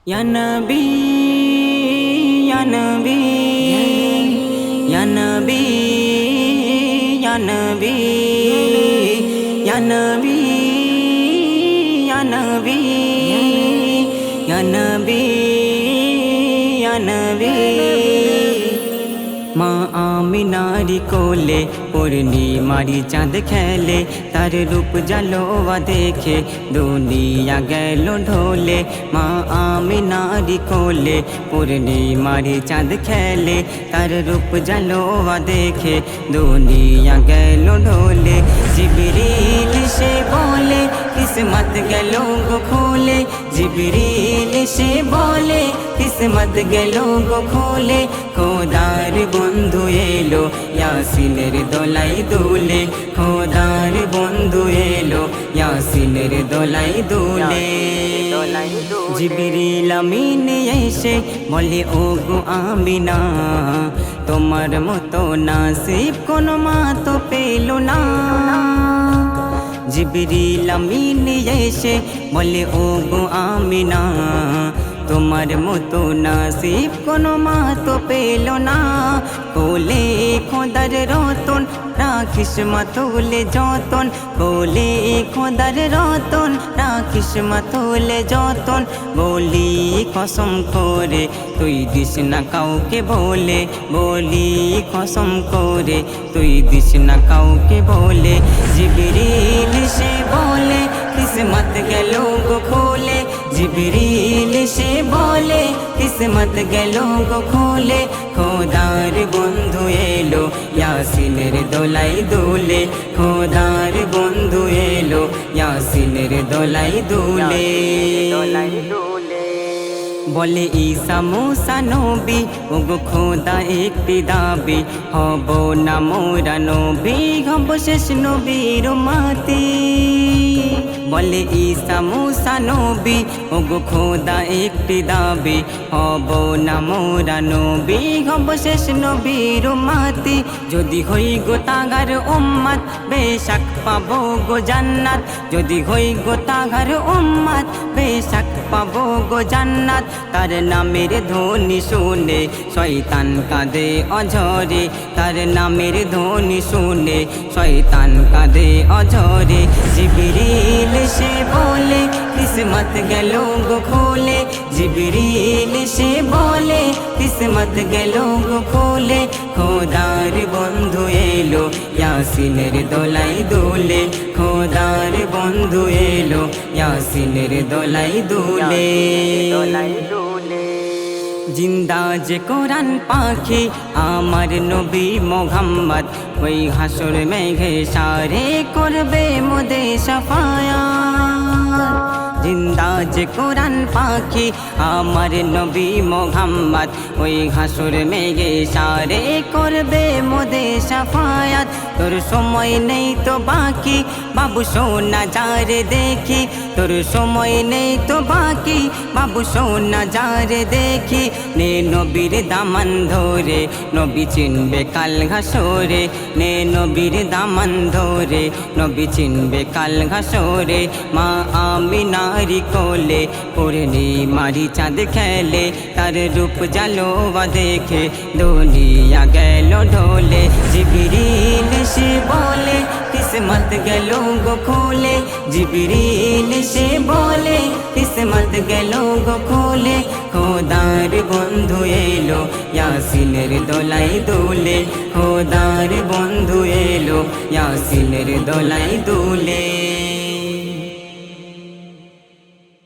Ya Nabi, Ya Nabi, Ya Nabi, Ya Nabi, Ya Nabi, Ya Nabi, Ya Nabi, Ya Nabi. মা আমিনারি কোলে পূর্ণিমারি চাঁদ খেলে, তার রূপ জালোয়া দেখে দুনিয়া গেল ঢোলে। মা আমিনারি কোলে পূর্ণিমারি চাঁদ খেলে, তার রূপ জালোয়া দেখে দুনিয়া গেল ঢোলে। জিবরিল সে বলে কিসমত গেল গো খোলে, জিবরিল সে বলে কিসমত গেল গো খোলে। খোদার বন্ধু এলো ইয়াসিনের দোলাই দুলে, খোদার বন্ধু এলো ইয়াসিনের দোলাই দুলে। জিবরিল আমিন এসে বলে ও গো আমিনা, তোমার মতো নাসিব কোনো মা তো পেল না। জিবরিল আমিন এসে বলে ও গো আমিনা, তোমার মতো নাসিব কোনো মা তো পেল না। কোলে খোদার রতন রাখিস মা তোলে যতন, কোলে খোদার রতন রাখিস মা তোলে যতন। বলি কসম করে তুই দিস না কাউকে বলে, বলি কসম করে তুই দিস না কাউকে বলে। জিবরিল সে বলে কিসমত গেল গো খোলে, জিবরিল সে বলে কিসমত গেল গো খোলে। খোদার বন্ধু এলো ইয়াসিনের দোলাই দুলে, খোদার বন্ধু এলো ইয়াসিনের দোলাই দুলে। বলে ঈসা মুসা নবী ওগো খোদা একটি দাবি, হব না মোরা নবী হব শেষ নবীর মাতি। বলে ঈসা মুসা নবী ওগো খোদা একটি দাবি, হব না মোরা নবী হব শেষ নবীর মাতি। যদি হই গো তাগার উম্মত বেশক পাবো গো জান্নাত, যদি হই গো তাগার উম্মত বেশক পাবো গো জান্নাত। তার নামের ধ্বনি শুনে শয়তান কাঁদে অঝরে, তার নামের ধ্বনি শুনে শয়তান কাঁদে অঝরে। জিবরিল সে বলে কিসমত গেল গো খোলে, জিবরিল সে বলে কিসমত গেল গো খোলে। খোদার বন্ধু এলো ইয়াসিনের দোলাই দুলে, খোদার বন্ধু এলো ইয়াসিনের দোলাই দুলে। জিন্দা যে কোরআন পাখি আমার নবী মোহাম্মদ, ওই হাসর মেঘে সারে করবে মোদের শাফায়াত। জিন্দা যে কোরআন পাখি আমার নবী মোহাম্মদ, ওই হাসর মেঘে সারে করবে মোদের শাফায়াত। তোর সময় নেই তো বাকি বাবু সোনা যারে দেখি, তোর সময় নেই তো বাকি বাবু সোনা যারে দেখি। নে নবীর দামান ধরে নবী চিনবে কাল ঘাসরে, নে নবীর দামান ধরে নবী চিনবে কাল ঘাসরে। মা আমিনারি কোলে পূর্ণিমারি চাঁদ খেলে, তার রূপ জালোয়া দেখে দুনিয়া গেল ঢোলে। জিবরিল সে বলে কিসমত গেল গো খোলে, জিবরিল সে বলে কিসমত গেল গো খোলে। খোদার বন্ধু এলো ইয়াসিনের দোলাই দুলে, খোদার বন্ধু এলো ইয়াসিনের দোলাই দুলে।